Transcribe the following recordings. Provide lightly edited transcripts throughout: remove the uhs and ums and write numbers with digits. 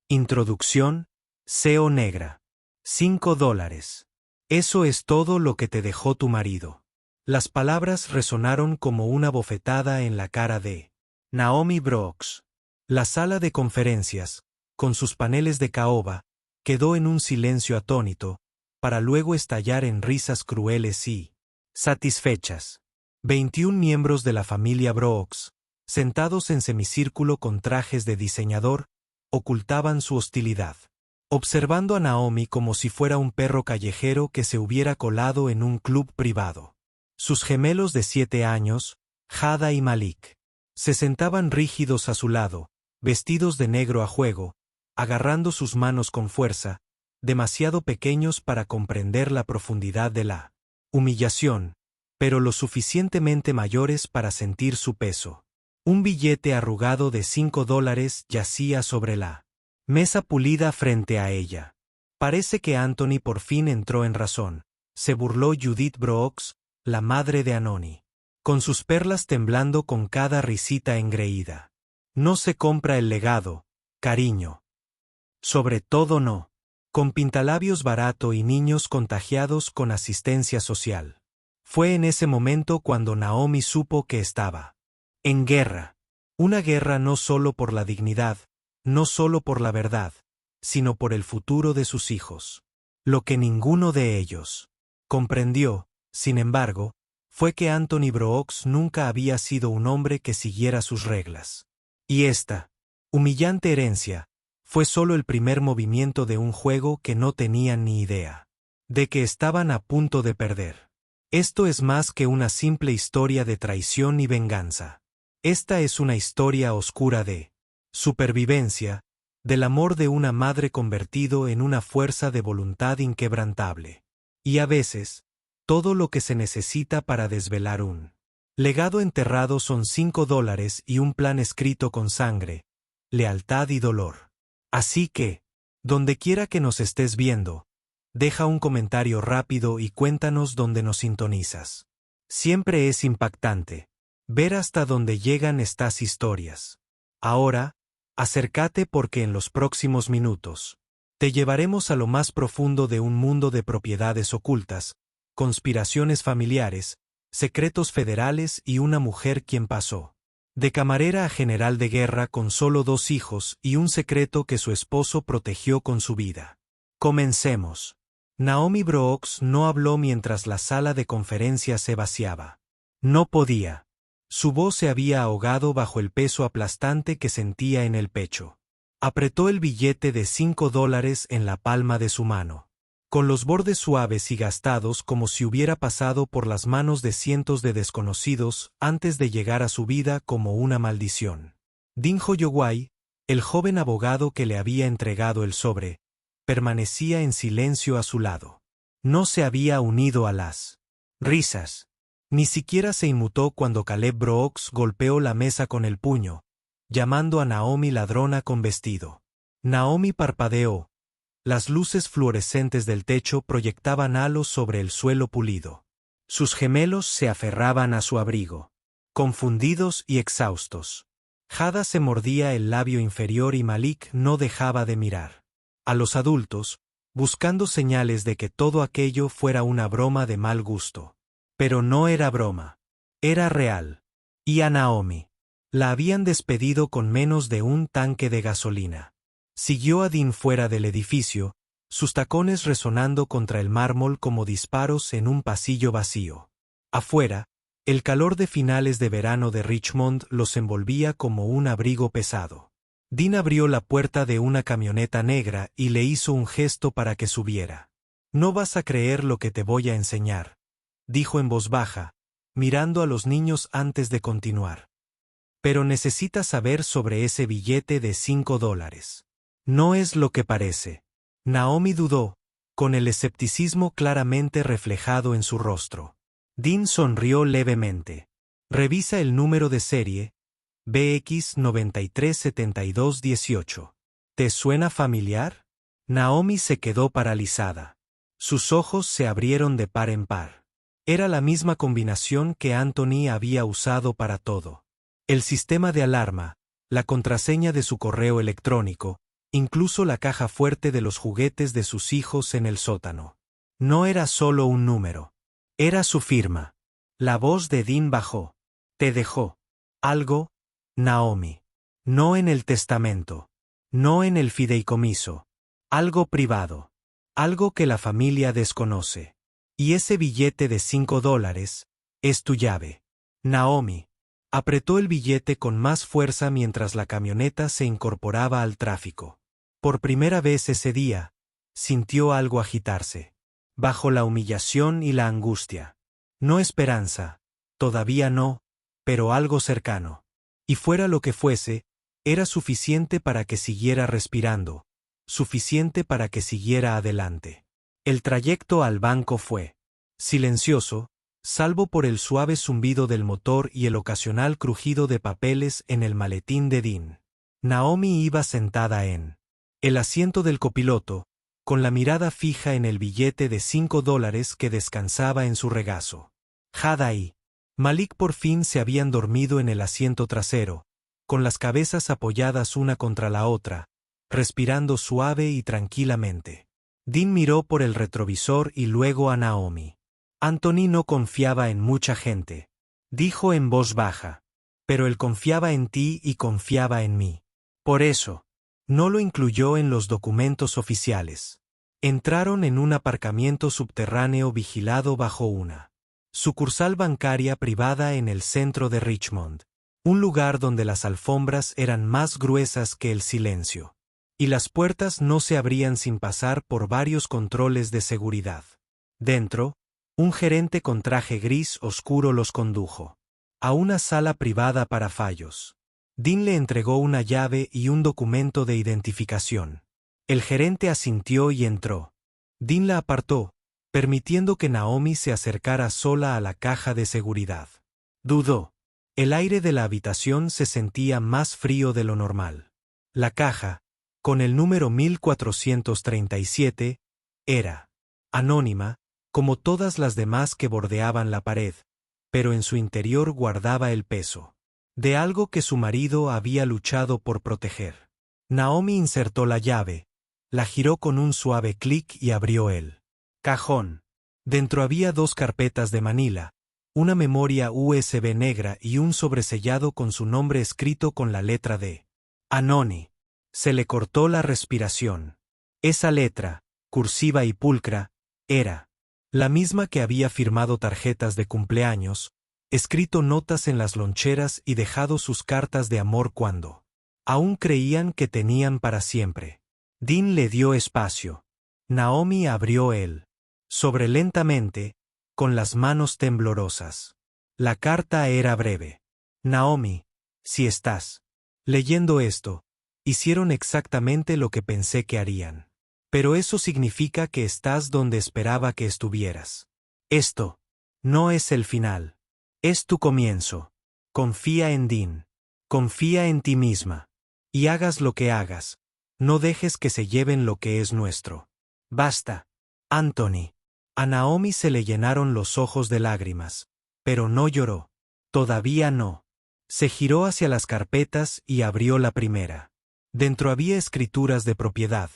Introducción, SEO negra. $5. Eso es todo lo que te dejó tu marido. Las palabras resonaron como una bofetada en la cara de Naomi Brooks. La sala de conferencias, con sus paneles de caoba, quedó en un silencio atónito, para luego estallar en risas crueles y satisfechas. 21 miembros de la familia Brooks, sentados en semicírculo con trajes de diseñador, ocultaban su hostilidad, observando a Naomi como si fuera un perro callejero que se hubiera colado en un club privado. Sus gemelos de 7 años, Jada y Malik, se sentaban rígidos a su lado, vestidos de negro a juego, agarrando sus manos con fuerza, demasiado pequeños para comprender la profundidad de la humillación, pero lo suficientemente mayores para sentir su peso. Un billete arrugado de $5 yacía sobre la mesa pulida frente a ella. Parece que Anthony por fin entró en razón, se burló Judith Brooks, la madre de Anoni, con sus perlas temblando con cada risita engreída. No se compra el legado, cariño. Sobre todo no. Con pintalabios barato y niños contagiados con asistencia social. Fue en ese momento cuando Naomi supo que estaba en guerra. Una guerra no solo por la dignidad, no solo por la verdad, sino por el futuro de sus hijos. Lo que ninguno de ellos comprendió, sin embargo, fue que Anthony Brooks nunca había sido un hombre que siguiera sus reglas. Y esta humillante herencia fue solo el primer movimiento de un juego que no tenían ni idea de que estaban a punto de perder. Esto es más que una simple historia de traición y venganza. Esta es una historia oscura de supervivencia, del amor de una madre convertido en una fuerza de voluntad inquebrantable. Y a veces, todo lo que se necesita para desvelar un legado enterrado son $5 y un plan escrito con sangre, lealtad y dolor. Así que, donde quiera que nos estés viendo, deja un comentario rápido y cuéntanos dónde nos sintonizas. Siempre es impactante ver hasta dónde llegan estas historias. Ahora, acércate porque en los próximos minutos te llevaremos a lo más profundo de un mundo de propiedades ocultas, conspiraciones familiares, secretos federales y una mujer quien pasó de camarera a general de guerra con solo 2 hijos y un secreto que su esposo protegió con su vida. Comencemos. Naomi Brooks no habló mientras la sala de conferencias se vaciaba. No podía. Su voz se había ahogado bajo el peso aplastante que sentía en el pecho. Apretó el billete de $5 en la palma de su mano, con los bordes suaves y gastados como si hubiera pasado por las manos de cientos de desconocidos antes de llegar a su vida como una maldición. Dean Holloway, el joven abogado que le había entregado el sobre, permanecía en silencio a su lado. No se había unido a las risas. Ni siquiera se inmutó cuando Caleb Brooks golpeó la mesa con el puño, llamando a Naomi ladrona con vestido. Naomi parpadeó. Las luces fluorescentes del techo proyectaban halos sobre el suelo pulido. Sus gemelos se aferraban a su abrigo, confundidos y exhaustos. Jada se mordía el labio inferior y Malik no dejaba de mirar a los adultos, buscando señales de que todo aquello fuera una broma de mal gusto. Pero no era broma. Era real. Y a Naomi la habían despedido con menos de un tanque de gasolina. Siguió a Dean fuera del edificio, sus tacones resonando contra el mármol como disparos en un pasillo vacío. Afuera, el calor de finales de verano de Richmond los envolvía como un abrigo pesado. Dean abrió la puerta de una camioneta negra y le hizo un gesto para que subiera. «No vas a creer lo que te voy a enseñar», dijo en voz baja, mirando a los niños antes de continuar. «Pero necesitas saber sobre ese billete de $5. No es lo que parece». Naomi dudó, con el escepticismo claramente reflejado en su rostro. Dean sonrió levemente. «Revisa el número de serie, BX 937218. ¿Te suena familiar?» Naomi se quedó paralizada. Sus ojos se abrieron de par en par. Era la misma combinación que Anthony había usado para todo. El sistema de alarma, la contraseña de su correo electrónico, incluso la caja fuerte de los juguetes de sus hijos en el sótano. No era solo un número. Era su firma. La voz de Dean bajó. Te dejó algo, Naomi. No en el testamento. No en el fideicomiso. Algo privado. Algo que la familia desconoce. Y ese billete de $5 es tu llave. Naomi apretó el billete con más fuerza mientras la camioneta se incorporaba al tráfico. Por primera vez ese día, sintió algo agitarse. Bajo la humillación y la angustia. No esperanza, todavía no, pero algo cercano. Y fuera lo que fuese, era suficiente para que siguiera respirando, suficiente para que siguiera adelante. El trayecto al banco fue silencioso, salvo por el suave zumbido del motor y el ocasional crujido de papeles en el maletín de Dean. Naomi iba sentada en el asiento del copiloto, con la mirada fija en el billete de $5 que descansaba en su regazo. Hada y Malik por fin se habían dormido en el asiento trasero, con las cabezas apoyadas una contra la otra, respirando suave y tranquilamente. Dean miró por el retrovisor y luego a Naomi. Anthony no confiaba en mucha gente, dijo en voz baja, pero él confiaba en ti y confiaba en mí. Por eso, no lo incluyó en los documentos oficiales. Entraron en un aparcamiento subterráneo vigilado bajo una sucursal bancaria privada en el centro de Richmond, un lugar donde las alfombras eran más gruesas que el silencio, y las puertas no se abrían sin pasar por varios controles de seguridad. Dentro, un gerente con traje gris oscuro los condujo a una sala privada para fallos. Dean le entregó una llave y un documento de identificación. El gerente asintió y entró. Dean la apartó, permitiendo que Naomi se acercara sola a la caja de seguridad. Dudó. El aire de la habitación se sentía más frío de lo normal. La caja, con el número 1437, era anónima, como todas las demás que bordeaban la pared, pero en su interior guardaba el peso de algo que su marido había luchado por proteger. Naomi insertó la llave, la giró con un suave clic y abrió el cajón. Dentro había 2 carpetas de manila, una memoria USB negra y un sobresellado con su nombre escrito con la letra D. Anoni. Se le cortó la respiración. Esa letra, cursiva y pulcra, era la misma que había firmado tarjetas de cumpleaños, escrito notas en las loncheras y dejado sus cartas de amor cuando aún creían que tenían para siempre. Dean le dio espacio. Naomi abrió el sobre lentamente, con las manos temblorosas. La carta era breve. Naomi, si estás leyendo esto, hicieron exactamente lo que pensé que harían. Pero eso significa que estás donde esperaba que estuvieras. Esto no es el final. Es tu comienzo. Confía en Dean. Confía en ti misma. Y hagas lo que hagas, no dejes que se lleven lo que es nuestro. Basta. Anthony. A Naomi se le llenaron los ojos de lágrimas, pero no lloró. Todavía no. Se giró hacia las carpetas y abrió la primera. Dentro había escrituras de propiedad,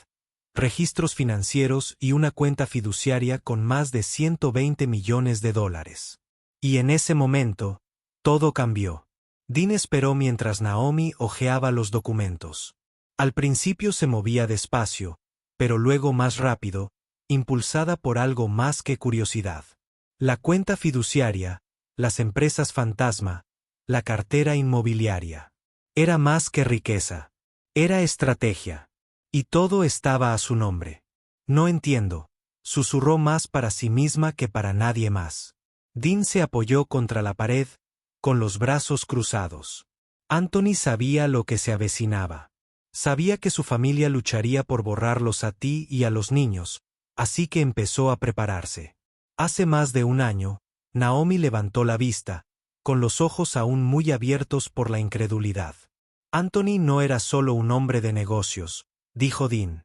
registros financieros y una cuenta fiduciaria con más de $120 millones. Y en ese momento, todo cambió. Dean esperó mientras Naomi hojeaba los documentos. Al principio se movía despacio, pero luego más rápido, impulsada por algo más que curiosidad. La cuenta fiduciaria, las empresas fantasma, la cartera inmobiliaria. Era más que riqueza. Era estrategia. Y todo estaba a su nombre. No entiendo, susurró más para sí misma que para nadie más. Dean se apoyó contra la pared, con los brazos cruzados. Anthony sabía lo que se avecinaba. Sabía que su familia lucharía por borrarlos a ti y a los niños, así que empezó a prepararse. Hace más de un año, Naomi levantó la vista, con los ojos aún muy abiertos por la incredulidad. Anthony no era solo un hombre de negocios, dijo Dean.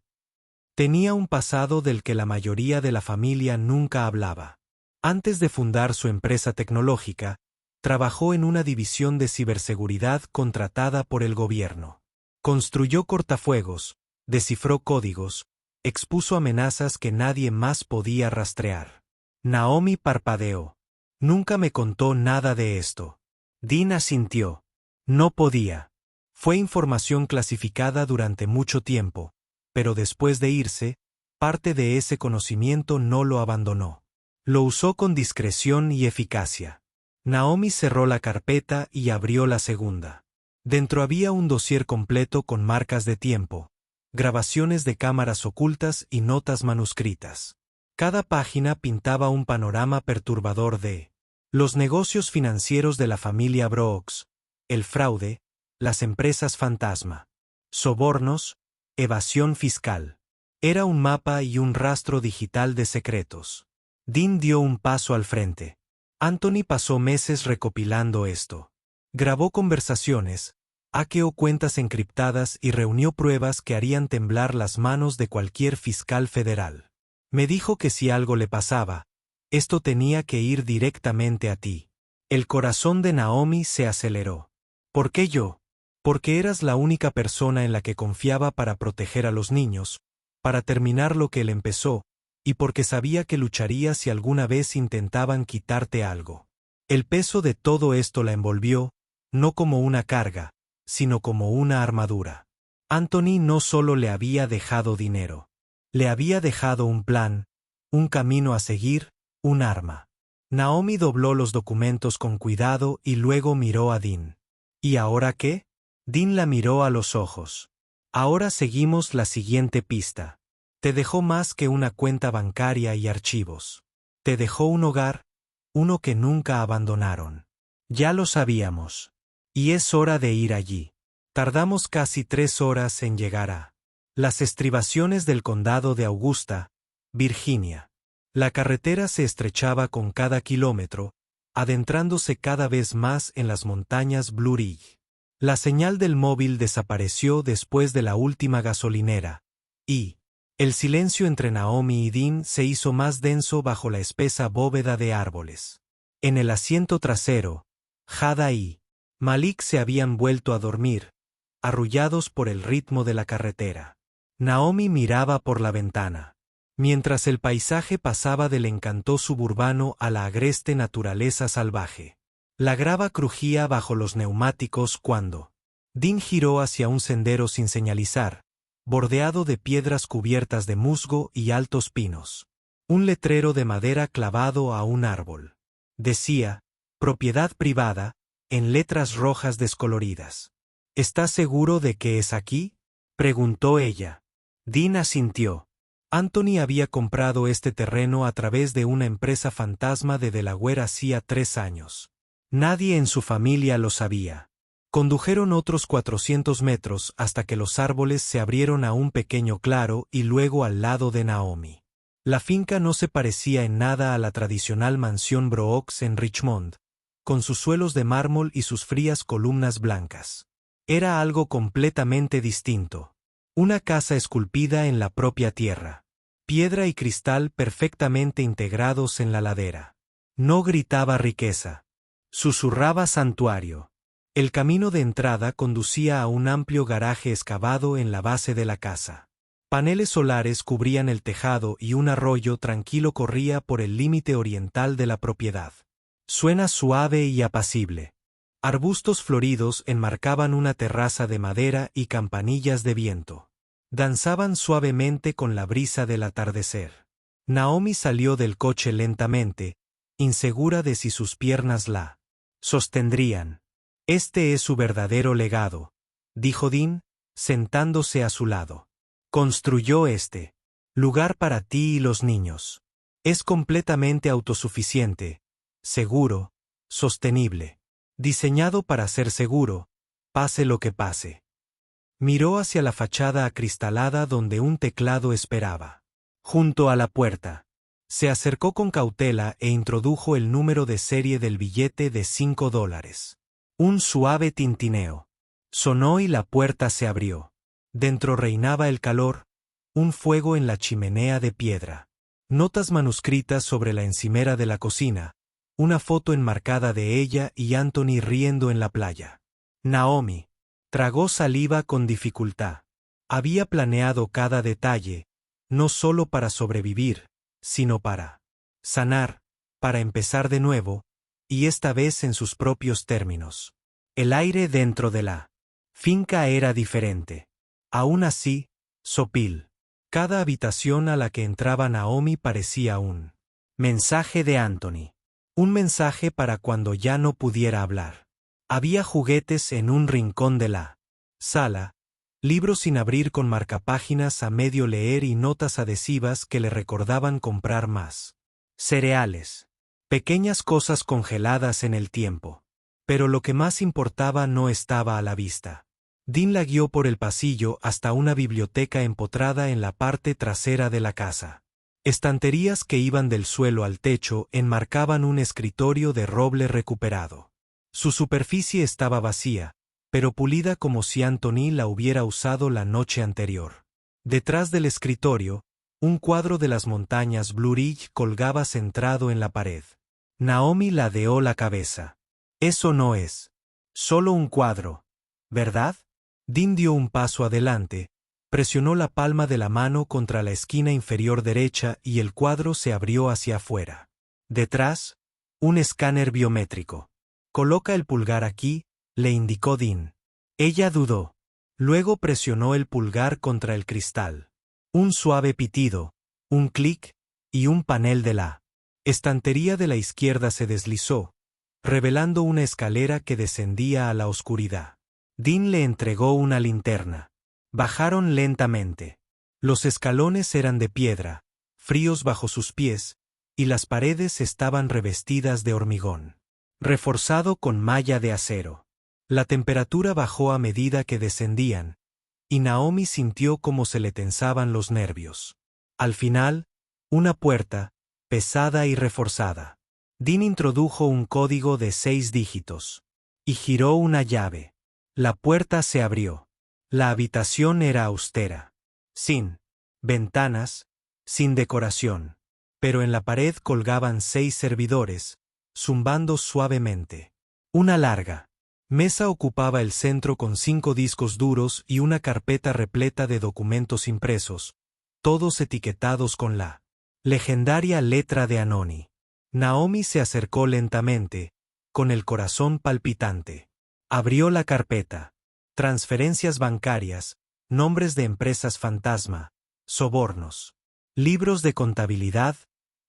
Tenía un pasado del que la mayoría de la familia nunca hablaba. Antes de fundar su empresa tecnológica, trabajó en una división de ciberseguridad contratada por el gobierno. Construyó cortafuegos, descifró códigos, expuso amenazas que nadie más podía rastrear. Naomi parpadeó. Nunca me contó nada de esto. Dean asintió. No podía. Fue información clasificada durante mucho tiempo, pero después de irse, parte de ese conocimiento no lo abandonó. Lo usó con discreción y eficacia. Naomi cerró la carpeta y abrió la segunda. Dentro había un dossier completo con marcas de tiempo, grabaciones de cámaras ocultas y notas manuscritas. Cada página pintaba un panorama perturbador de los negocios financieros de la familia Brooks, el fraude, las empresas fantasma, sobornos, evasión fiscal. Era un mapa y un rastro digital de secretos. Dean dio un paso al frente. Anthony pasó meses recopilando esto. Grabó conversaciones, hackeó cuentas encriptadas y reunió pruebas que harían temblar las manos de cualquier fiscal federal. Me dijo que si algo le pasaba, esto tenía que ir directamente a ti. El corazón de Naomi se aceleró. ¿Por qué yo? Porque eras la única persona en la que confiaba para proteger a los niños, para terminar lo que él empezó, y porque sabía que lucharía si alguna vez intentaban quitarte algo. El peso de todo esto la envolvió, no como una carga, sino como una armadura. Anthony no solo le había dejado dinero. Le había dejado un plan, un camino a seguir, un arma. Naomi dobló los documentos con cuidado y luego miró a Dean. ¿Y ahora qué? Dean la miró a los ojos. Ahora seguimos la siguiente pista. Te dejó más que una cuenta bancaria y archivos. Te dejó un hogar, uno que nunca abandonaron. Ya lo sabíamos. Y es hora de ir allí. Tardamos casi 3 horas en llegar a las estribaciones del condado de Augusta, Virginia. La carretera se estrechaba con cada kilómetro, adentrándose cada vez más en las montañas Blue Ridge. La señal del móvil desapareció después de la última gasolinera, y el silencio entre Naomi y Dean se hizo más denso bajo la espesa bóveda de árboles. En el asiento trasero, Hada y Malik se habían vuelto a dormir, arrullados por el ritmo de la carretera. Naomi miraba por la ventana. Mientras el paisaje pasaba del encanto suburbano a la agreste naturaleza salvaje. La grava crujía bajo los neumáticos cuando Dean giró hacia un sendero sin señalizar, bordeado de piedras cubiertas de musgo y altos pinos. Un letrero de madera clavado a un árbol. Decía, propiedad privada, en letras rojas descoloridas. ¿Estás seguro de que es aquí? Preguntó ella. Dean asintió. Anthony había comprado este terreno a través de una empresa fantasma de Delaware hacía 3 años. Nadie en su familia lo sabía. Condujeron otros 400 metros hasta que los árboles se abrieron a un pequeño claro y luego al lado de Naomi. La finca no se parecía en nada a la tradicional mansión Brooks en Richmond, con sus suelos de mármol y sus frías columnas blancas. Era algo completamente distinto. Una casa esculpida en la propia tierra. Piedra y cristal perfectamente integrados en la ladera. No gritaba riqueza. Susurraba santuario. El camino de entrada conducía a un amplio garaje excavado en la base de la casa. Paneles solares cubrían el tejado y un arroyo tranquilo corría por el límite oriental de la propiedad. Suena suave y apacible. Arbustos floridos enmarcaban una terraza de madera y campanillas de viento. Danzaban suavemente con la brisa del atardecer. Naomi salió del coche lentamente, insegura de si sus piernas la sostendrían. Este es su verdadero legado, dijo Dean, sentándose a su lado. Construyó este lugar para ti y los niños. Es completamente autosuficiente, seguro, sostenible. Diseñado para ser seguro, pase lo que pase. Miró hacia la fachada acristalada donde un teclado esperaba. Junto a la puerta. Se acercó con cautela e introdujo el número de serie del billete de $5. Un suave tintineo. Sonó y la puerta se abrió. Dentro reinaba el calor, un fuego en la chimenea de piedra. Notas manuscritas sobre la encimera de la cocina. Una foto enmarcada de ella y Anthony riendo en la playa. Naomi tragó saliva con dificultad. Había planeado cada detalle, no solo para sobrevivir, sino para sanar, para empezar de nuevo, y esta vez en sus propios términos. El aire dentro de la finca era diferente. Aún así, sopil. Cada habitación a la que entraba Naomi parecía un mensaje de Anthony. Un mensaje para cuando ya no pudiera hablar. Había juguetes en un rincón de la sala, libros sin abrir con marcapáginas a medio leer y notas adhesivas que le recordaban comprar más cereales. Pequeñas cosas congeladas en el tiempo. Pero lo que más importaba no estaba a la vista. Dean la guió por el pasillo hasta una biblioteca empotrada en la parte trasera de la casa. Estanterías que iban del suelo al techo enmarcaban un escritorio de roble recuperado. Su superficie estaba vacía, pero pulida como si Anthony la hubiera usado la noche anterior. Detrás del escritorio, un cuadro de las montañas Blue Ridge colgaba centrado en la pared. Naomi ladeó la cabeza. Eso no es solo un cuadro, ¿verdad? Dean dio un paso adelante, presionó la palma de la mano contra la esquina inferior derecha y el cuadro se abrió hacia afuera. Detrás, un escáner biométrico. Coloca el pulgar aquí, le indicó Dean. Ella dudó. Luego presionó el pulgar contra el cristal. Un suave pitido, un clic, y un panel de la estantería de la izquierda se deslizó, revelando una escalera que descendía a la oscuridad. Dean le entregó una linterna. Bajaron lentamente. Los escalones eran de piedra, fríos bajo sus pies, y las paredes estaban revestidas de hormigón, reforzado con malla de acero. La temperatura bajó a medida que descendían, y Naomi sintió cómo se le tensaban los nervios. Al final, una puerta, pesada y reforzada. Dean introdujo un código de 6 dígitos. Y giró una llave. La puerta se abrió. La habitación era austera. Sin ventanas, sin decoración. Pero en la pared colgaban 6 servidores, zumbando suavemente. Una larga mesa ocupaba el centro con 5 discos duros y una carpeta repleta de documentos impresos, todos etiquetados con la legendaria letra de Anoni. Naomi se acercó lentamente, con el corazón palpitante. Abrió la carpeta. Transferencias bancarias, nombres de empresas fantasma, sobornos, libros de contabilidad,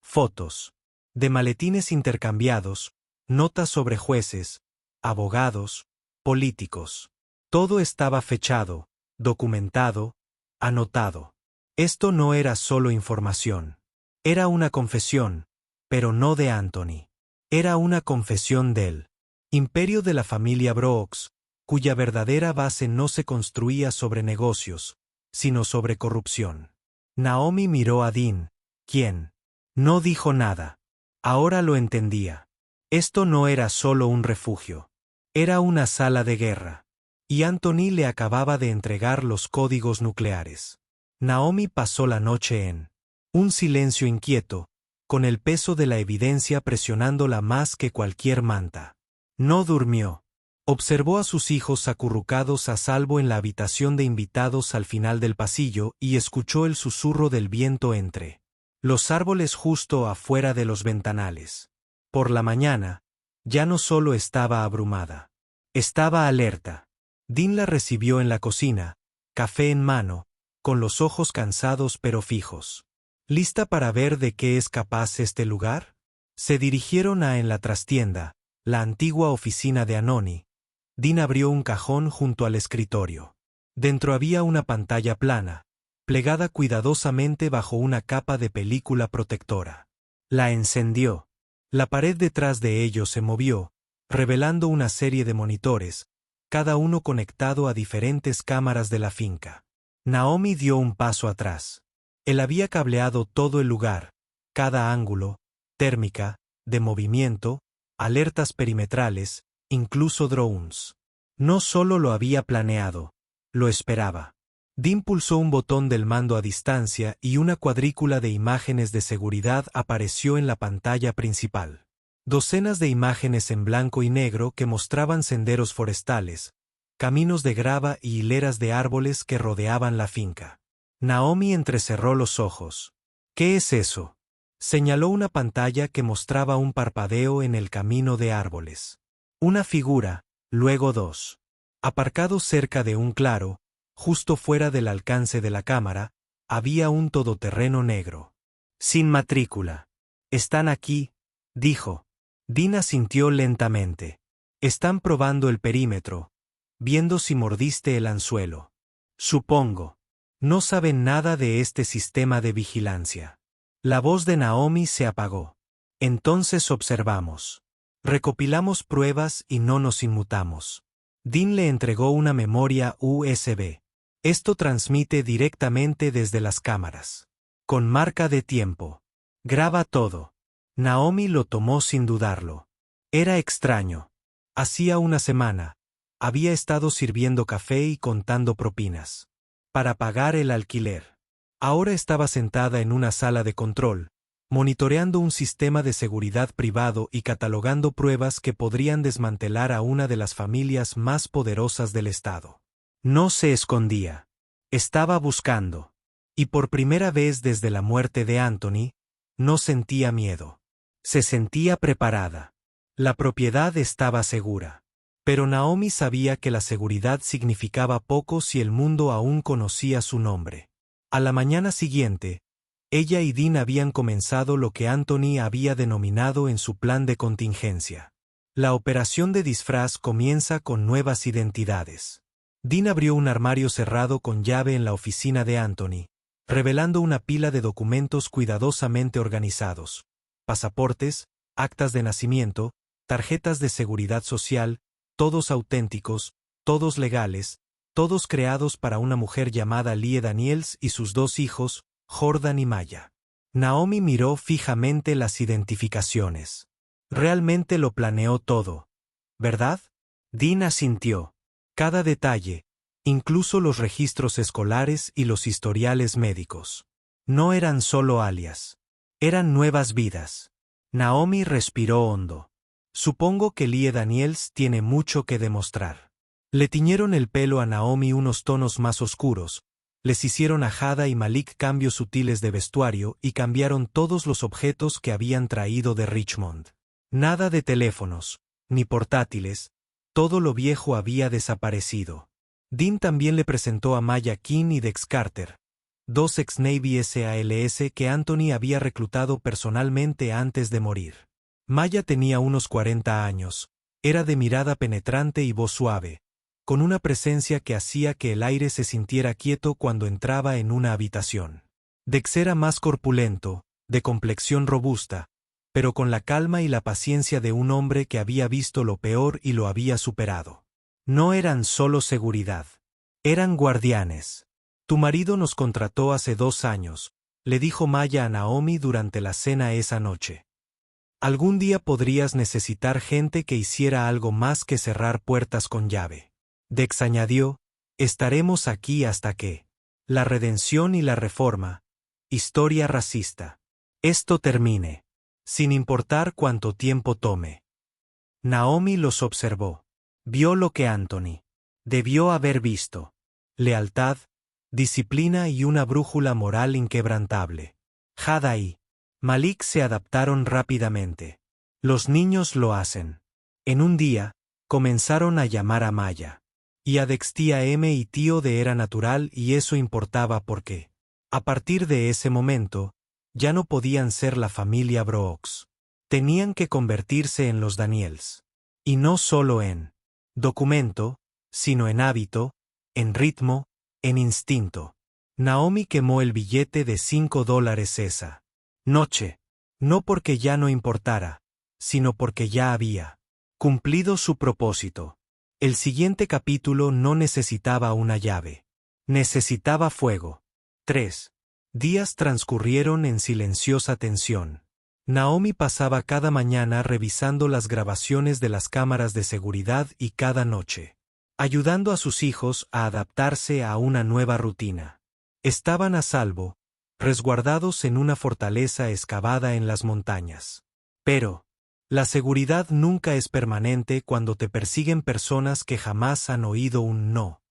fotos, de maletines intercambiados, notas sobre jueces, abogados, políticos. Todo estaba fechado, documentado, anotado. Esto no era solo información. Era una confesión, pero no de Anthony. Era una confesión del imperio de la familia Brooks, cuya verdadera base no se construía sobre negocios, sino sobre corrupción. Naomi miró a Dean, quien no dijo nada. Ahora lo entendía. Esto no era solo un refugio. Era una sala de guerra. Y Anthony le acababa de entregar los códigos nucleares. Naomi pasó la noche en un silencio inquieto, con el peso de la evidencia presionándola más que cualquier manta. No durmió. Observó a sus hijos acurrucados a salvo en la habitación de invitados al final del pasillo y escuchó el susurro del viento entre los árboles justo afuera de los ventanales. Por la mañana, ya no solo estaba abrumada. Estaba alerta. Dean la recibió en la cocina, café en mano, con los ojos cansados pero fijos. ¿Lista para ver de qué es capaz este lugar? Se dirigieron a en la trastienda, la antigua oficina de Anoni. Dean abrió un cajón junto al escritorio. Dentro había una pantalla plana, plegada cuidadosamente bajo una capa de película protectora. La encendió. La pared detrás de ellos se movió, revelando una serie de monitores, cada uno conectado a diferentes cámaras de la finca. Naomi dio un paso atrás. Él había cableado todo el lugar, cada ángulo, térmica, de movimiento, alertas perimetrales, incluso drones. No solo lo había planeado, lo esperaba. Dean pulsó un botón del mando a distancia y una cuadrícula de imágenes de seguridad apareció en la pantalla principal. Docenas de imágenes en blanco y negro que mostraban senderos forestales, caminos de grava y hileras de árboles que rodeaban la finca. Naomi entrecerró los ojos. ¿Qué es eso? Señaló una pantalla que mostraba un parpadeo en el camino de árboles. Una figura, luego dos. Aparcado cerca de un claro, justo fuera del alcance de la cámara, había un todoterreno negro. Sin matrícula. Están aquí, dijo. Dean asintió lentamente. Están probando el perímetro, viendo si mordiste el anzuelo. Supongo. No saben nada de este sistema de vigilancia. La voz de Naomi se apagó. Entonces observamos. Recopilamos pruebas y no nos inmutamos. Dean le entregó una memoria USB. Esto transmite directamente desde las cámaras. Con marca de tiempo. Graba todo. Naomi lo tomó sin dudarlo. Era extraño. Hacía una semana, había estado sirviendo café y contando propinas. Para pagar el alquiler. Ahora estaba sentada en una sala de control, monitoreando un sistema de seguridad privado y catalogando pruebas que podrían desmantelar a una de las familias más poderosas del estado. No se escondía. Estaba buscando. Y por primera vez desde la muerte de Anthony, no sentía miedo. Se sentía preparada. La propiedad estaba segura. Pero Naomi sabía que la seguridad significaba poco si el mundo aún conocía su nombre. A la mañana siguiente, ella y Dean habían comenzado lo que Anthony había denominado en su plan de contingencia. La operación de disfraz comienza con nuevas identidades. Dean abrió un armario cerrado con llave en la oficina de Anthony, revelando una pila de documentos cuidadosamente organizados: pasaportes, actas de nacimiento, tarjetas de seguridad social, todos auténticos, todos legales, todos creados para una mujer llamada Lee Daniels y sus dos hijos, Jordan y Maya. Naomi miró fijamente las identificaciones. Realmente lo planeó todo, ¿verdad? Dean asintió. Cada detalle, incluso los registros escolares y los historiales médicos. No eran solo alias. Eran nuevas vidas. Naomi respiró hondo. Supongo que Lee Daniels tiene mucho que demostrar. Le tiñeron el pelo a Naomi unos tonos más oscuros, les hicieron a Hada y Malik cambios sutiles de vestuario y cambiaron todos los objetos que habían traído de Richmond. Nada de teléfonos, ni portátiles, todo lo viejo había desaparecido. Dean también le presentó a Maya King y Dex Carter, dos ex-Navy SALS que Anthony había reclutado personalmente antes de morir. Maya tenía unos 40 años, era de mirada penetrante y voz suave, con una presencia que hacía que el aire se sintiera quieto cuando entraba en una habitación. Dex era más corpulento, de complexión robusta, pero con la calma y la paciencia de un hombre que había visto lo peor y lo había superado. No eran solo seguridad. Eran guardianes. Tu marido nos contrató hace 2 años, le dijo Maya a Naomi durante la cena esa noche. Algún día podrías necesitar gente que hiciera algo más que cerrar puertas con llave. Dex añadió, estaremos aquí hasta que. La redención y la reforma. Historia racista. Esto termine. Sin importar cuánto tiempo tome. Naomi los observó. Vio lo que Anthony debió haber visto. Lealtad, disciplina y una brújula moral inquebrantable. Hada y Malik se adaptaron rápidamente. Los niños lo hacen. En un día, comenzaron a llamar a Maya. Y a Dex tía M y tío de era natural y eso importaba porque, a partir de ese momento, ya no podían ser la familia Brooks. Tenían que convertirse en los Daniels. Y no solo en documento, sino en hábito, en ritmo, en instinto. Naomi quemó el billete de $5 esa noche, no porque ya no importara, sino porque ya había cumplido su propósito. El siguiente capítulo no necesitaba una llave. Necesitaba fuego. 3 días transcurrieron en silenciosa tensión. Naomi pasaba cada mañana revisando las grabaciones de las cámaras de seguridad y cada noche, ayudando a sus hijos a adaptarse a una nueva rutina. Estaban a salvo, resguardados en una fortaleza excavada en las montañas. Pero, La seguridad nunca es permanente cuando te persiguen personas que jamás han oído un no.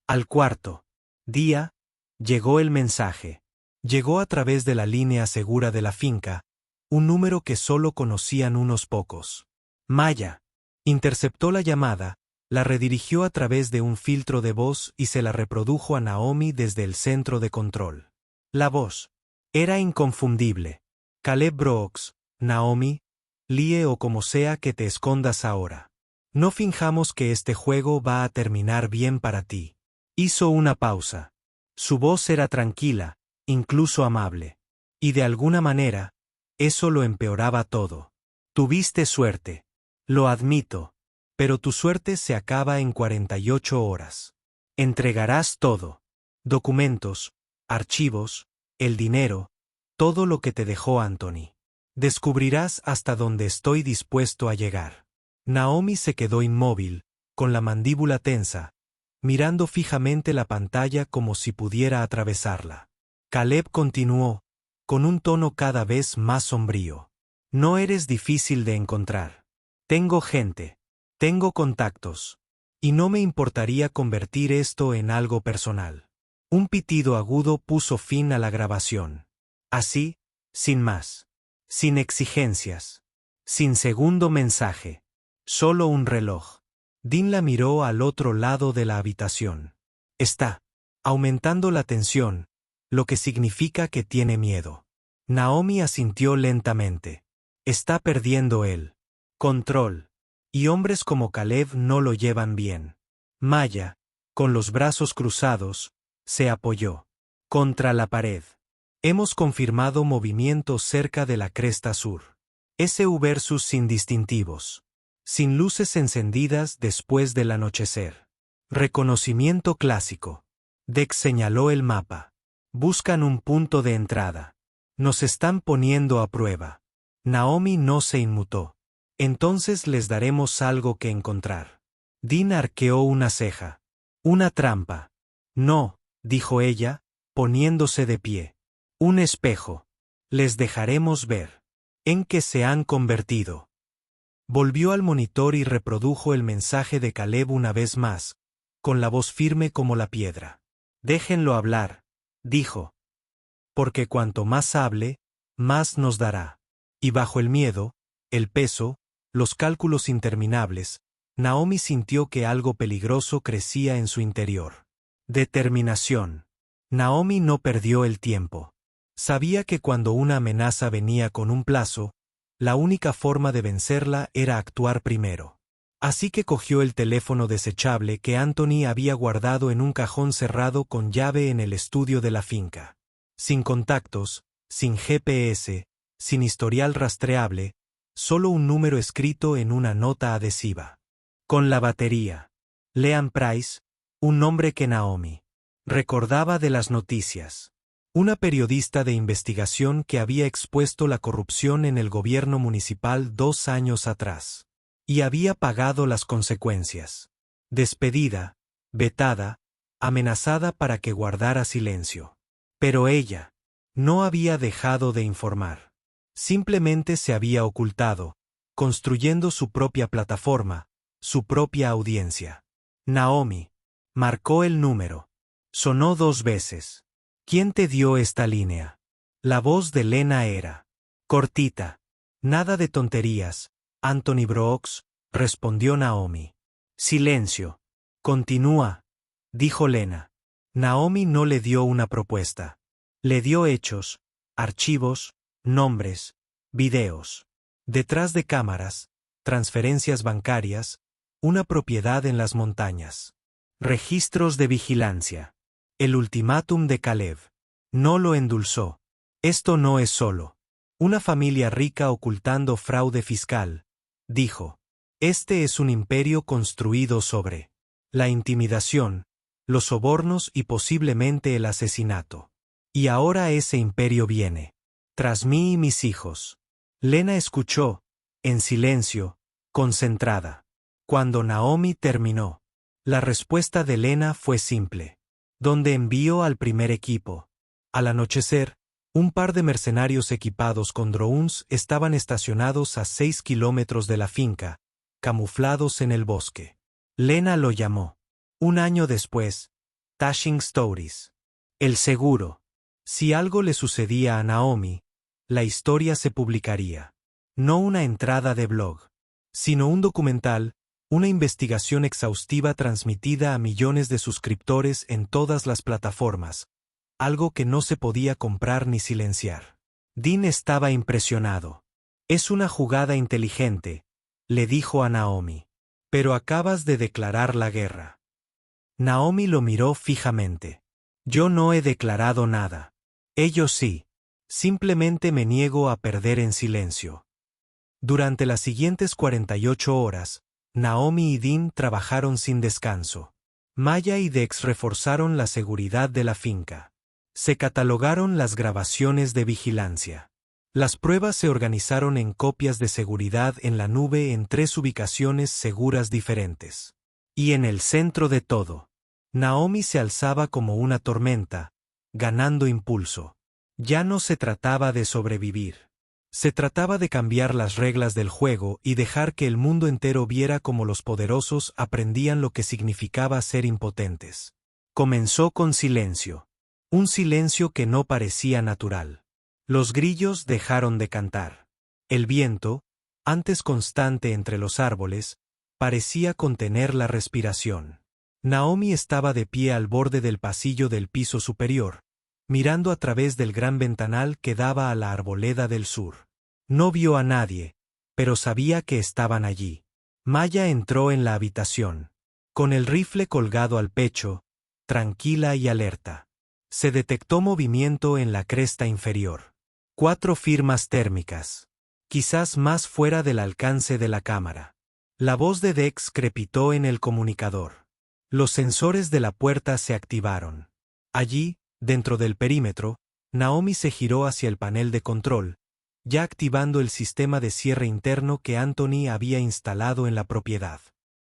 Al cuarto día, llegó el mensaje. Llegó a través de la línea segura de la finca, un número que solo conocían unos pocos. Maya interceptó la llamada, la redirigió a través de un filtro de voz y se la reprodujo a Naomi desde el centro de control. La voz era inconfundible. Caleb Brooks, Naomi, Lie o como sea que te escondas ahora. No finjamos que este juego va a terminar bien para ti. Hizo una pausa. Su voz era tranquila, incluso amable. Y de alguna manera, eso lo empeoraba todo. Tuviste suerte. Lo admito. Pero tu suerte se acaba en 48 horas. Entregarás todo. Documentos, archivos, el dinero, todo lo que te dejó Anthony. Descubrirás hasta dónde estoy dispuesto a llegar. Naomi se quedó inmóvil, con la mandíbula tensa, mirando fijamente la pantalla como si pudiera atravesarla. Caleb continuó, con un tono cada vez más sombrío. No eres difícil de encontrar. Tengo gente. Tengo contactos. Y no me importaría convertir esto en algo personal. Un pitido agudo puso fin a la grabación. Así, sin más. Sin exigencias. Sin segundo mensaje. Solo un reloj. Dean la miró al otro lado de la habitación. Está aumentando la tensión, lo que significa que tiene miedo. Naomi asintió lentamente. Está perdiendo el control. Y hombres como Caleb no lo llevan bien. Maya, con los brazos cruzados, se apoyó contra la pared. Hemos confirmado movimiento cerca de la cresta sur. SV versus sin distintivos. Sin luces encendidas después del anochecer. Reconocimiento clásico. Dex señaló el mapa. Buscan un punto de entrada. Nos están poniendo a prueba. Naomi no se inmutó. Entonces les daremos algo que encontrar. Dean arqueó una ceja. Una trampa. No, dijo ella, poniéndose de pie. Un espejo. Les dejaremos ver. ¿En qué se han convertido? Volvió al monitor y reprodujo el mensaje de Caleb una vez más, con la voz firme como la piedra. Déjenlo hablar, dijo. Porque cuanto más hable, más nos dará. Y bajo el miedo, el peso, los cálculos interminables, Naomi sintió que algo peligroso crecía en su interior. Determinación. Naomi no perdió el tiempo. Sabía que cuando una amenaza venía con un plazo, la única forma de vencerla era actuar primero. Así que cogió el teléfono desechable que Anthony había guardado en un cajón cerrado con llave en el estudio de la finca. Sin contactos, sin GPS, sin historial rastreable, solo un número escrito en una nota adhesiva. Con la batería. Leanne Price, un nombre que Naomi recordaba de las noticias. Una periodista de investigación que había expuesto la corrupción en el gobierno municipal 2 años atrás. Y había pagado las consecuencias. Despedida, vetada, amenazada para que guardara silencio. Pero ella no había dejado de informar. Simplemente se había ocultado, construyendo su propia plataforma, su propia audiencia. Naomi marcó el número. Sonó 2 veces. ¿Quién te dio esta línea? La voz de Lena era cortita. Nada de tonterías, Anthony Brooks, respondió Naomi. Silencio. Continúa, dijo Lena. Naomi no le dio una propuesta. Le dio hechos, archivos, nombres, videos. Detrás de cámaras, transferencias bancarias, una propiedad en las montañas. Registros de vigilancia. El ultimátum de Caleb. No lo endulzó. Esto no es solo una familia rica ocultando fraude fiscal, dijo. Este es un imperio construido sobre la intimidación, los sobornos y posiblemente el asesinato. Y ahora ese imperio viene tras mí y mis hijos. Lena escuchó, en silencio, concentrada. Cuando Naomi terminó, la respuesta de Lena fue simple. ¿Dónde envió al primer equipo? Al anochecer, Un par de mercenarios equipados con drones estaban estacionados a 6 kilómetros de la finca, camuflados en el bosque. Lena lo llamó. Un año después, Tashing Stories. El seguro. Si algo le sucedía a Naomi, la historia se publicaría. No una entrada de blog, sino un documental, una investigación exhaustiva transmitida a millones de suscriptores en todas las plataformas, algo que no se podía comprar ni silenciar. Dean estaba impresionado. Es una jugada inteligente, le dijo a Naomi. Pero acabas de declarar la guerra. Naomi lo miró fijamente. Yo no he declarado nada. Ellos sí. Simplemente me niego a perder en silencio. Durante las siguientes 48 horas, Naomi y Dean trabajaron sin descanso. Maya y Dex reforzaron la seguridad de la finca. Se catalogaron las grabaciones de vigilancia. Las pruebas se organizaron en copias de seguridad en la nube en 3 ubicaciones seguras diferentes. Y en el centro de todo, Naomi se alzaba como una tormenta, ganando impulso. Ya no se trataba de sobrevivir. Se trataba de cambiar las reglas del juego y dejar que el mundo entero viera cómo los poderosos aprendían lo que significaba ser impotentes. Comenzó con silencio. Un silencio que no parecía natural. Los grillos dejaron de cantar. El viento, antes constante entre los árboles, parecía contener la respiración. Naomi estaba de pie al borde del pasillo del piso superior, mirando a través del gran ventanal que daba a la arboleda del sur. No vio a nadie, pero sabía que estaban allí. Maya entró en la habitación, con el rifle colgado al pecho, tranquila y alerta. Se detectó movimiento en la cresta inferior. 4 firmas térmicas. Quizás más fuera del alcance de la cámara. La voz de Dex crepitó en el comunicador. Los sensores de la puerta se activaron. Allí, dentro del perímetro, Naomi se giró hacia el panel de control, ya activando el sistema de cierre interno que Anthony había instalado en la propiedad.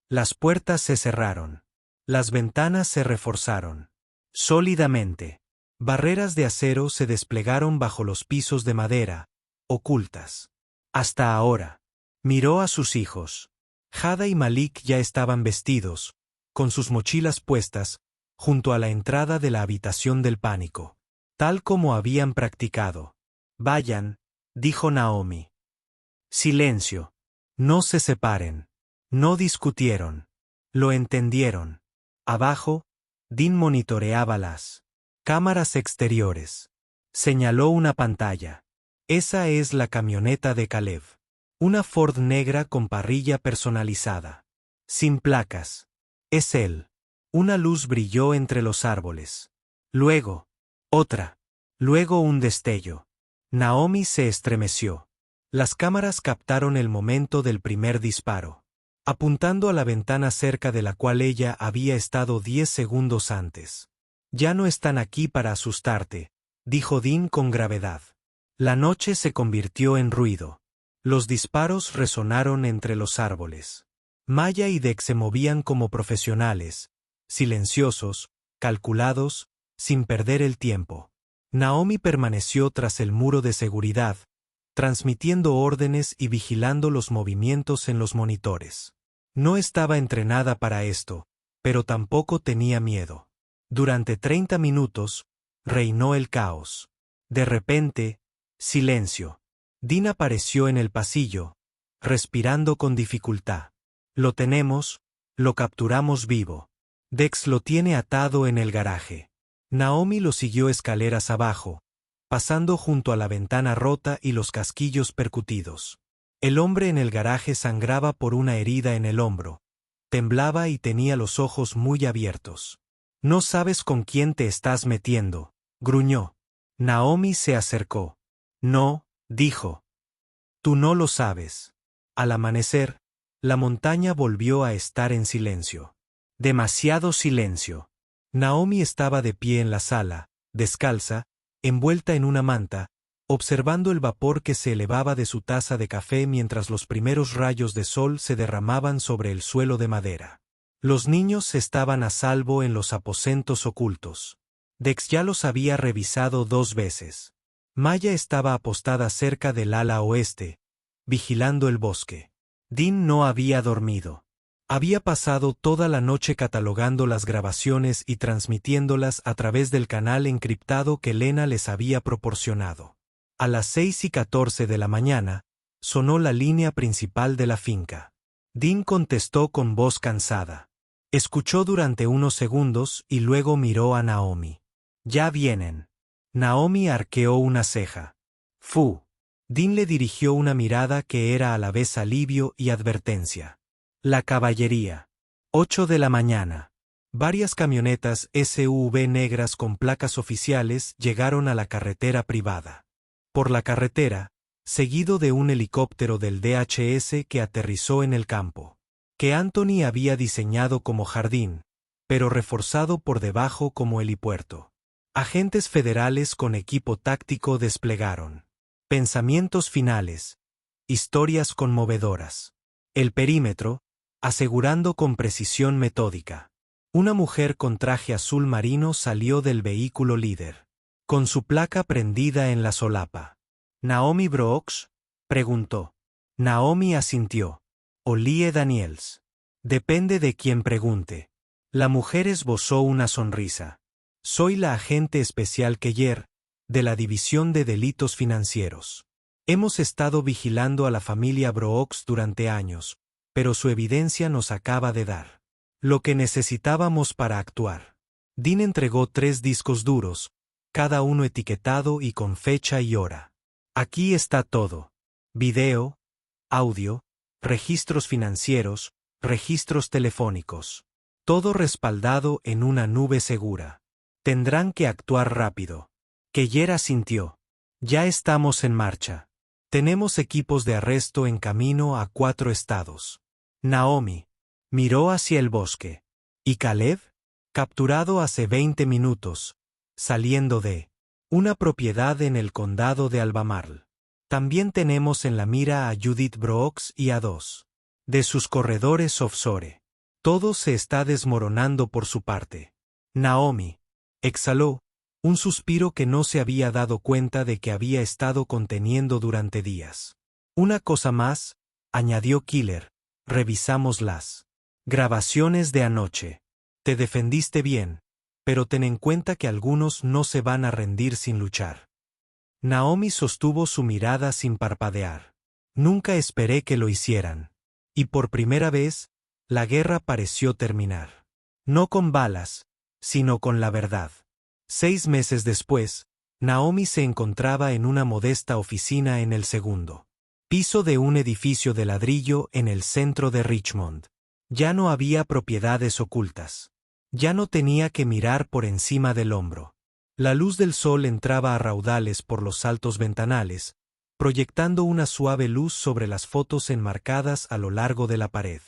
Las puertas se cerraron. Las ventanas se reforzaron. Sólidamente. Barreras de acero se desplegaron bajo los pisos de madera, ocultas. Hasta ahora. Miró a sus hijos. Jada y Malik ya estaban vestidos, con sus mochilas puestas, junto a la entrada de la habitación del pánico. Tal como habían practicado. Vayan, dijo Naomi. Silencio. No se separen. No discutieron. Lo entendieron. Abajo, Dean monitoreaba las cámaras exteriores. Señaló una pantalla. Esa es la camioneta de Caleb. Una Ford negra con parrilla personalizada. Sin placas. Es él. Una luz brilló entre los árboles. Luego, otra. Luego un destello. Naomi se estremeció. Las cámaras captaron el momento del primer disparo, apuntando a la ventana cerca de la cual ella había estado 10 segundos antes. Ya no están aquí para asustarte, dijo Dean con gravedad. La noche se convirtió en ruido. Los disparos resonaron entre los árboles. Maya y Dex se movían como profesionales, silenciosos, calculados, sin perder el tiempo. Naomi permaneció tras el muro de seguridad, transmitiendo órdenes y vigilando los movimientos en los monitores. No estaba entrenada para esto, pero tampoco tenía miedo. Durante 30 minutos, reinó el caos. De repente, silencio. Dean apareció en el pasillo, respirando con dificultad. Lo tenemos, lo capturamos vivo. Dex lo tiene atado en el garaje. Naomi lo siguió escaleras abajo, pasando junto a la ventana rota y los casquillos percutidos. El hombre en el garaje sangraba por una herida en el hombro. Temblaba y tenía los ojos muy abiertos. No sabes con quién te estás metiendo, gruñó. Naomi se acercó. No, dijo. Tú no lo sabes. Al amanecer, la montaña volvió a estar en silencio. Demasiado silencio. Naomi estaba de pie en la sala, descalza, envuelta en una manta, observando el vapor que se elevaba de su taza de café mientras los primeros rayos de sol se derramaban sobre el suelo de madera. Los niños estaban a salvo en los aposentos ocultos. Dex ya los había revisado 2 veces. Maya estaba apostada cerca del ala oeste, vigilando el bosque. Dean no había dormido. Había pasado toda la noche catalogando las grabaciones y transmitiéndolas a través del canal encriptado que Lena les había proporcionado. A las 6:14 de la mañana, sonó la línea principal de la finca. Dean contestó con voz cansada. Escuchó durante unos segundos y luego miró a Naomi. «Ya vienen». Naomi arqueó una ceja. «Fu». Dean le dirigió una mirada que era a la vez alivio y advertencia. La caballería. 8 de la mañana. Varias camionetas SUV negras con placas oficiales llegaron a la carretera privada. Por la carretera, seguido de un helicóptero del DHS que aterrizó en el campo, que Anthony había diseñado como jardín, pero reforzado por debajo como helipuerto. Agentes federales con equipo táctico desplegaron. Pensamientos finales. Historias conmovedoras. El perímetro, asegurando con precisión metódica. Una mujer con traje azul marino salió del vehículo líder, con su placa prendida en la solapa. «¿Naomi Brooks?», preguntó. Naomi asintió. «Olie Daniels». «Depende de quien pregunte». La mujer esbozó una sonrisa. «Soy la agente especial Keller, de la División de Delitos Financieros. Hemos estado vigilando a la familia Brooks durante años, pero su evidencia nos acaba de dar lo que necesitábamos para actuar». Dean entregó 3 discos duros, cada uno etiquetado y con fecha y hora. «Aquí está todo. Video, audio, registros financieros, registros telefónicos. Todo respaldado en una nube segura. Tendrán que actuar rápido». Keller asintió. «Ya estamos en marcha. Tenemos equipos de arresto en camino a 4 estados». Naomi miró hacia el bosque. «¿Y Caleb?». «Capturado hace 20 minutos, saliendo de una propiedad en el condado de Albemarle. También tenemos en la mira a Judith Brooks y a 2 de sus corredores offshore. Todo se está desmoronando por su parte». Naomi exhaló un suspiro que no se había dado cuenta de que había estado conteniendo durante días. «Una cosa más», añadió Keller, «revisamos las grabaciones de anoche. Te defendiste bien, pero ten en cuenta que algunos no se van a rendir sin luchar». Naomi sostuvo su mirada sin parpadear. «Nunca esperé que lo hicieran». Y por primera vez, la guerra pareció terminar. No con balas, sino con la verdad. 6 meses después, Naomi se encontraba en una modesta oficina en el 2º piso de un edificio de ladrillo en el centro de Richmond. Ya no había propiedades ocultas. Ya no tenía que mirar por encima del hombro. La luz del sol entraba a raudales por los altos ventanales, proyectando una suave luz sobre las fotos enmarcadas a lo largo de la pared.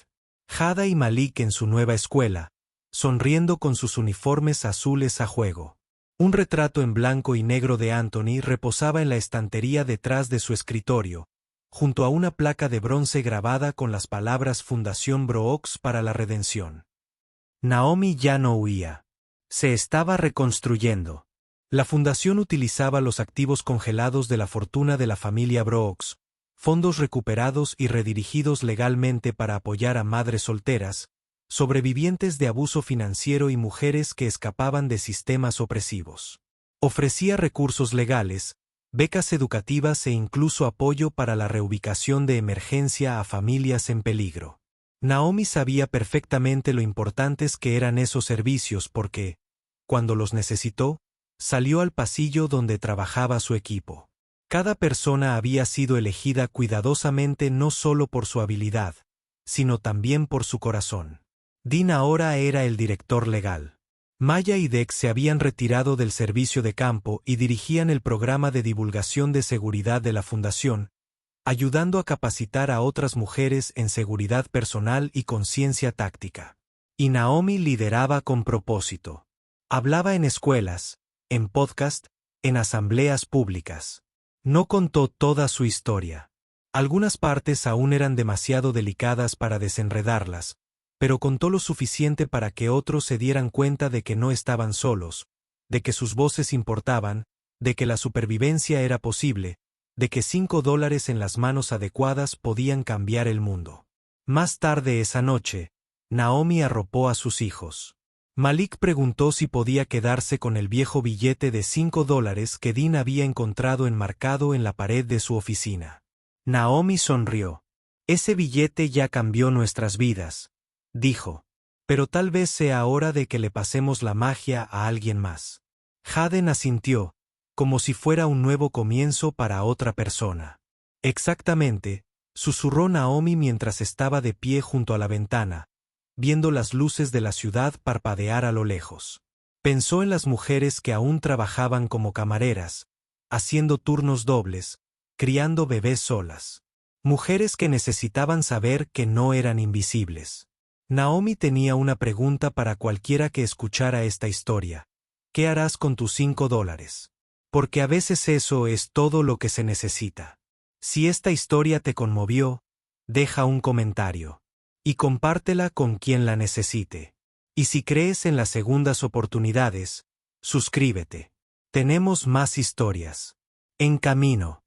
Jada y Malik en su nueva escuela, sonriendo con sus uniformes azules a juego. Un retrato en blanco y negro de Anthony reposaba en la estantería detrás de su escritorio, junto a una placa de bronce grabada con las palabras Fundación Brooks para la Redención. Naomi ya no huía. Se estaba reconstruyendo. La fundación utilizaba los activos congelados de la fortuna de la familia Brooks, fondos recuperados y redirigidos legalmente para apoyar a madres solteras, sobrevivientes de abuso financiero y mujeres que escapaban de sistemas opresivos. Ofrecía recursos legales, becas educativas e incluso apoyo para la reubicación de emergencia a familias en peligro. Naomi sabía perfectamente lo importantes que eran esos servicios porque, cuando los necesitó, salió al pasillo donde trabajaba su equipo. Cada persona había sido elegida cuidadosamente no solo por su habilidad, sino también por su corazón. Dean ahora era el director legal. Maya y Dex se habían retirado del servicio de campo y dirigían el programa de divulgación de seguridad de la fundación, ayudando a capacitar a otras mujeres en seguridad personal y conciencia táctica. Y Naomi lideraba con propósito. Hablaba en escuelas, en podcast, en asambleas públicas. No contó toda su historia. Algunas partes aún eran demasiado delicadas para desenredarlas, pero contó lo suficiente para que otros se dieran cuenta de que no estaban solos, de que sus voces importaban, de que la supervivencia era posible, de que $5 en las manos adecuadas podían cambiar el mundo. Más tarde esa noche, Naomi arropó a sus hijos. Malik preguntó si podía quedarse con el viejo billete de $5 que Dean había encontrado enmarcado en la pared de su oficina. Naomi sonrió. Ese billete ya cambió nuestras vidas, dijo. Pero tal vez sea hora de que le pasemos la magia a alguien más. Hayden asintió, como si fuera un nuevo comienzo para otra persona. Exactamente, susurró Naomi mientras estaba de pie junto a la ventana, viendo las luces de la ciudad parpadear a lo lejos. Pensó en las mujeres que aún trabajaban como camareras, haciendo turnos dobles, criando bebés solas. Mujeres que necesitaban saber que no eran invisibles. Naomi tenía una pregunta para cualquiera que escuchara esta historia. ¿Qué harás con tus $5? Porque a veces eso es todo lo que se necesita. Si esta historia te conmovió, deja un comentario. Y compártela con quien la necesite. Y si crees en las segundas oportunidades, suscríbete. Tenemos más historias en camino.